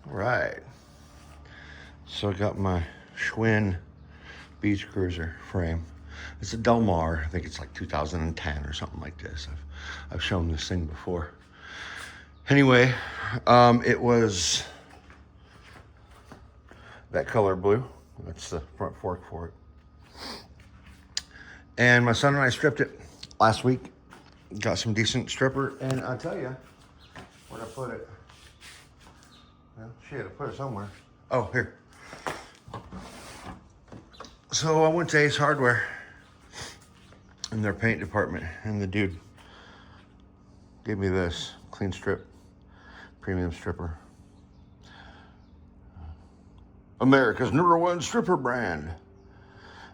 All right. So I got my Schwinn Beach Cruiser frame. It's a Del Mar. I think it's like 2010 or something like this. I've shown this thing before. Anyway, it was that color blue. That's the front fork for it. And my son and I stripped it last week. Got some decent stripper, and I'll tell you, where'd I put it? Well, shit, I put it somewhere. Oh, here. So I went to Ace Hardware in their paint department, and the dude gave me this clean strip, premium stripper. America's #1 stripper brand.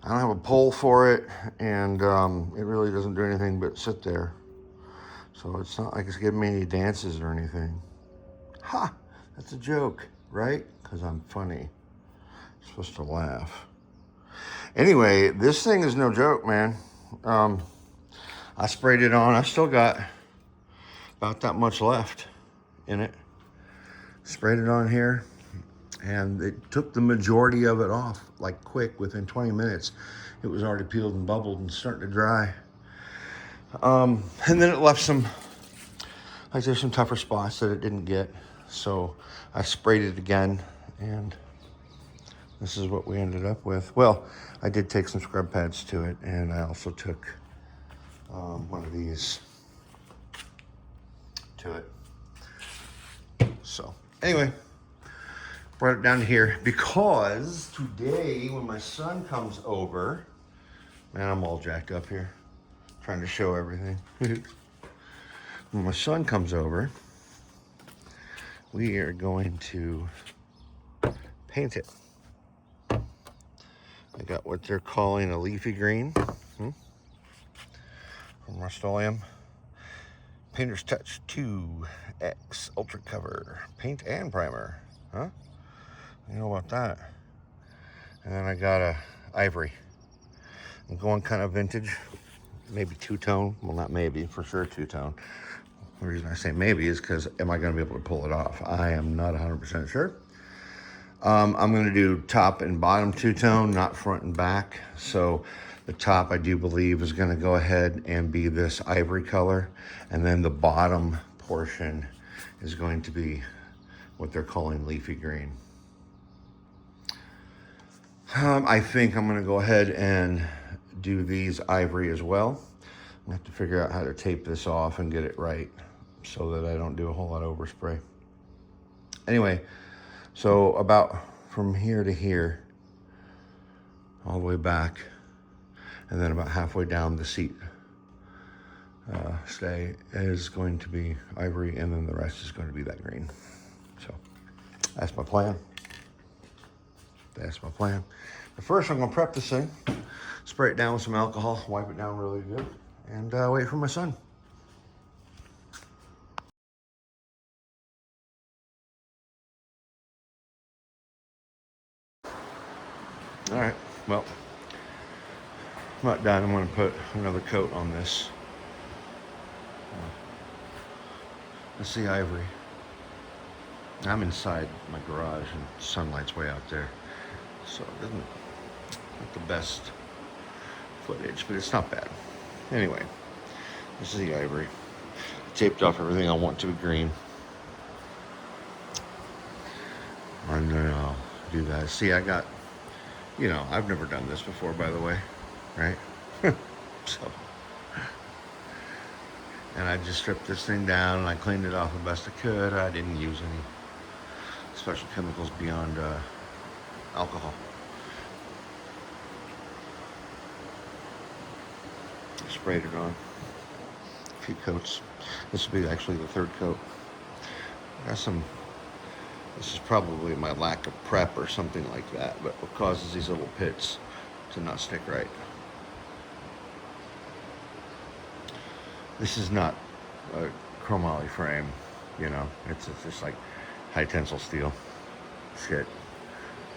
I don't have a pole for it, and it really doesn't do anything but sit there. So it's not like it's giving me any dances or anything. Ha! That's a joke, right? Because I'm funny. You're supposed to laugh. Anyway, this thing is no joke, man. I sprayed it on. I still got about that much left in it. Sprayed it on here, and it took the majority of it off, like quick, within 20 minutes. It was already peeled and bubbled and starting to dry. And then it left some, like there's some tougher spots that it didn't get. So I sprayed it again, and this is what we ended up with. Well, I did take some scrub pads to it, and I also took one of these to it. So anyway, brought it down to here because today when my son comes over, man, I'm all jacked up here, trying to show everything. When my son comes over, we are going to paint it. I got what they're calling a leafy green from Rust-Oleum. Painter's Touch 2X Ultra Cover. Paint and primer. Huh? You know about that. And then I got a ivory. I'm going kind of vintage. Maybe two-tone. Well, not maybe. For sure two-tone. The reason I say maybe is because am I going to be able to pull it off? I am not 100% sure. I'm going to do top and bottom two-tone, not front and back. So the top, I do believe, is going to go ahead and be this ivory color. And then the bottom portion is going to be what they're calling leafy green. I think I'm going to go ahead and do these ivory as well. I have to figure out how to tape this off and get it right so that I don't do a whole lot of overspray. Anyway, so about from here to here, all the way back, and then about halfway down the seat stay is going to be ivory, and then the rest is going to be that green. So that's my plan. That's my plan. But first, I'm going to prep this thing, spray it down with some alcohol, wipe it down really good, and wait for my son. All right, well, I'm not done. I'm going to put another coat on this. That's the ivory. I'm inside my garage and sunlight's way out there. So it doesn't, not the best footage, but it's not bad. Anyway, this is the ivory. Taped off everything I want to be green. And then I'll do that. See, I got, you know, I've never done this before, by the way, right? So, and I just stripped this thing down and I cleaned it off the best I could. I didn't use any special chemicals beyond alcohol. Sprayed it on. A few coats. This will be actually the third coat. Got some. This is probably my lack of prep or something like that, but what causes these little pits to not stick right. This is not a chromoly frame, you know. It's just like high tensile steel shit,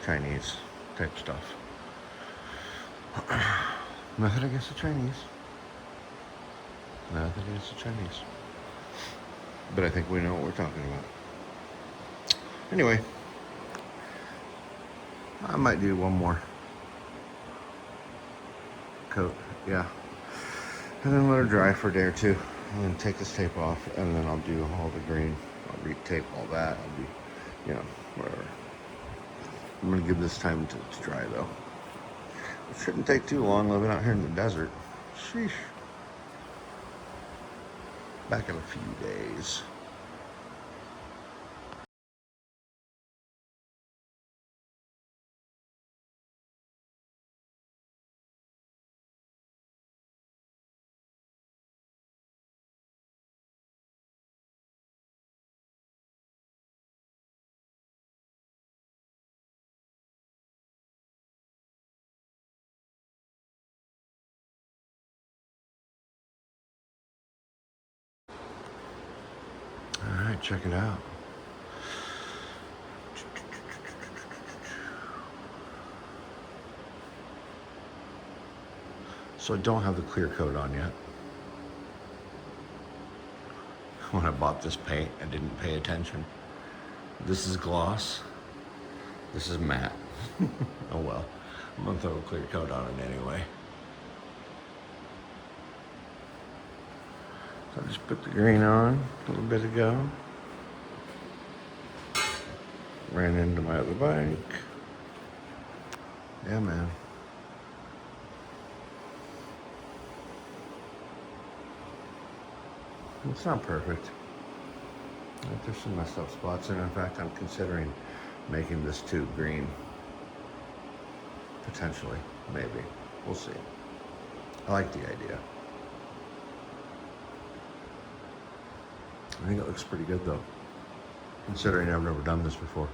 Chinese type stuff. Nothing against the Chinese. Nothing against the Chinese. But I think we know what we're talking about. Anyway, I might do one more coat, yeah. And then let her dry for a day or two. And then take this tape off, and then I'll do all the green. I'll retape all that. I'll be, you know, whatever. I'm gonna give this time to dry though. It shouldn't take too long living out here in the desert. Sheesh. Back in a few days. All right, check it out. So I don't have the clear coat on yet. When I bought this paint, I didn't pay attention. This is gloss. This is matte. Oh well. I'm gonna throw a clear coat on it anyway. So I just put the green on a little bit ago. Ran into my other bike. Yeah, man. It's not perfect. There's some messed up spots, and in fact, I'm considering making this tube green. Potentially, maybe. We'll see. I like the idea. I think it looks pretty good though, considering I've never done this before.